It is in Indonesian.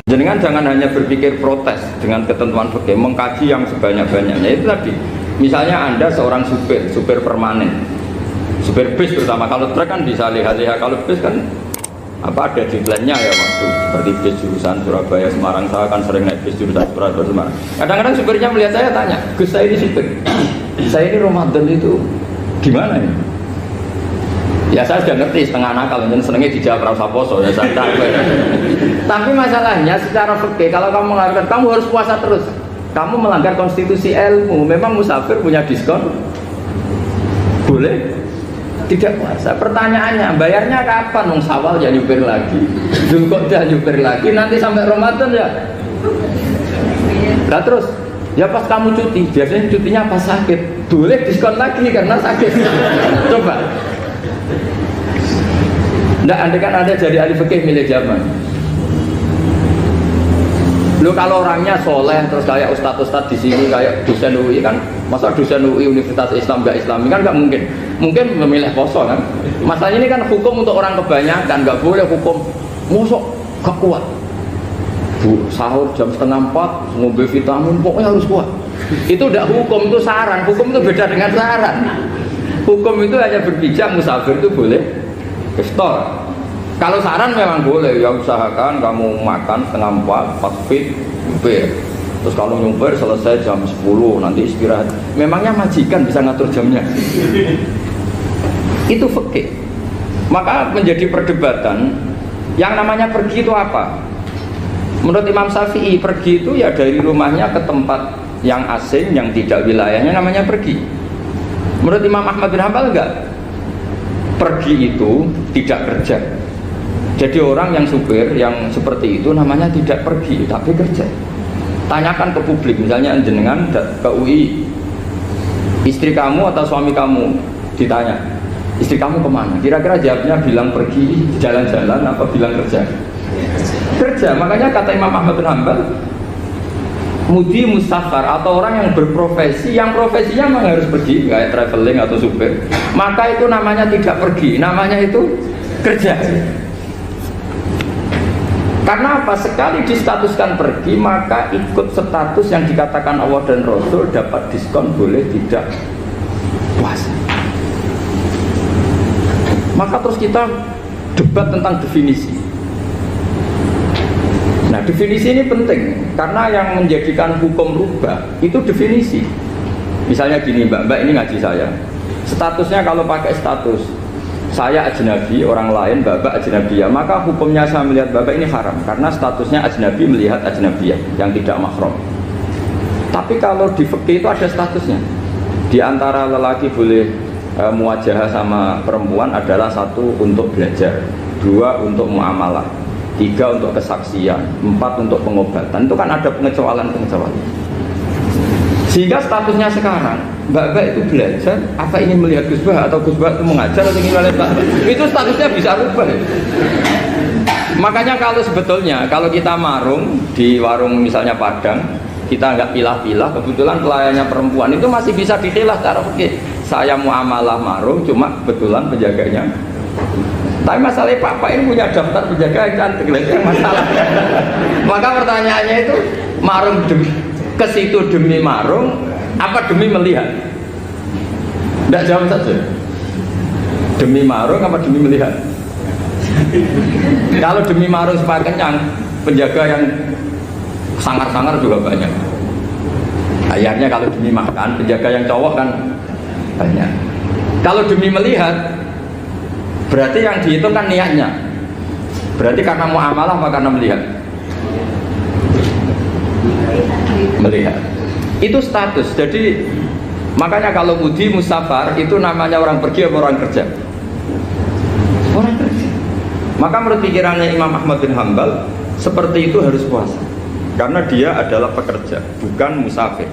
Jenengan jangan hanya berpikir protes dengan ketentuan fikih, mengkaji yang sebanyak-banyaknya. Itu tadi, misalnya Anda seorang supir permanen, supir bis terutama, kalau truk kan bisa lihat-lihat, kalau bis kan ada deadline-nya ya, waktu seperti bis jurusan Surabaya Semarang, saya kan sering naik bis jurusan Surabaya Semarang. Kadang-kadang supirnya melihat saya tanya, Gus saya ini supir, saya ini Ramadan itu gimana ini? Ya saya sudah ngerti setengah nakal, dan senengnya dijawab rasa poso ya saya tahu. Tapi masalahnya secara fikih kalau kamu mengatakan kamu harus puasa terus, kamu melanggar konstitusi ilmu. Memang musafir punya diskon? Boleh tidak puasa. Pertanyaannya bayarnya kapan? Nung Syawal ya nyupir lagi, Dzulqa'dah nyupir lagi, nanti sampai Ramadan ya. Nah terus ya pas kamu cuti, biasanya cutinya pas sakit, boleh diskon lagi karena sakit. Coba. Nggak, andai kan Anda jadi ahli fikih milih zaman. Lu kalau orangnya soleh terus kayak ustadz-ustadz di sini kayak dosen UI kan, masa dosen UI Universitas Islam nggak Islami kan nggak mungkin. Mungkin memilih poso kan. Masalahnya ini kan hukum untuk orang kebanyakan, nggak boleh hukum musuh gak kuat. Bu, sahur jam 3:30 ngombe vitamin pokoknya harus kuat. Itu udah hukum, itu saran. Hukum itu beda dengan saran. Hukum itu hanya berpijak musafir itu boleh iftar. Kalau saran memang boleh, ya usahakan kamu makan 3:30 pas fit nyupir. Terus kalau nyupir selesai jam 10 nanti istirahat. Memangnya majikan bisa ngatur jamnya? Itu fikih. Maka menjadi perdebatan yang namanya pergi itu apa? Menurut Imam Syafi'i pergi itu ya dari rumahnya ke tempat yang asing yang tidak wilayahnya namanya pergi. Menurut Imam Ahmad bin Hanbal enggak. Pergi itu tidak kerja. Jadi orang yang supir yang seperti itu namanya tidak pergi tapi kerja. Tanyakan ke publik, misalnya jenengan ke UI, istri kamu atau suami kamu ditanya, istri kamu kemana? Kira-kira jawabnya bilang pergi jalan-jalan apa bilang kerja? Kerja. Makanya kata Imam Ahmad bin Hanbal, mudi musafar atau orang yang berprofesi, yang profesinya memang harus pergi kayak traveling atau supir, maka itu namanya tidak pergi, namanya itu kerja. Karena apa? Sekali distatuskan pergi, maka ikut status yang dikatakan Allah dan Rasul, dapat diskon, boleh tidak puasa. Maka terus kita debat tentang definisi. Nah, definisi ini penting karena yang menjadikan hukum rubah itu definisi. Misalnya gini, Mbak ini ngaji saya. Statusnya kalau pakai status saya ajnabi, orang lain Bapak ajnabiyah, maka hukumnya saya melihat Bapak ini haram karena statusnya ajnabi melihat ajnabiyah yang tidak mahram. Tapi kalau di fikih itu ada statusnya. Di antara lelaki boleh muwajahah sama perempuan adalah 1 untuk belajar, 2 untuk muamalah, 3 untuk kesaksian, 4 untuk pengobatan. Itu kan ada pengecualian-pengecualian. Sehingga statusnya sekarang Mbak itu belajar, apa ingin melihat Gus Bah atau Gus Bah itu mengajar atau ingin melihat Mbak, itu statusnya bisa rubah ya. Makanya kalau sebetulnya kalau kita marung di warung misalnya Padang, kita nggak pilah-pilah, kebetulan pelayannya perempuan itu masih bisa dihilah cara fikih. Saya muamalah marung, cuma kebetulan penjaganya. Tapi masalahnya Pak ini punya daftar penjaga yang cantik, itu masalah. Maka pertanyaannya itu marung ke situ demi marung apa demi melihat? Tidak jawab saja. Demi marung apa demi melihat? Kalau demi marung supaya kenyang, penjaga yang sangar-sangar juga banyak. Akhirnya kalau demi makan, penjaga yang cowok kan banyak. Kalau demi melihat, berarti yang dihitung kan niatnya. Berarti karena muamalah apa karena melihat? Melihat. Itu status. Jadi makanya kalau mudi musafar itu namanya orang pergi atau orang kerja? Orang kerja. Maka menurut pikirannya Imam Ahmad bin Hanbal seperti itu harus puasa karena dia adalah pekerja bukan musafir.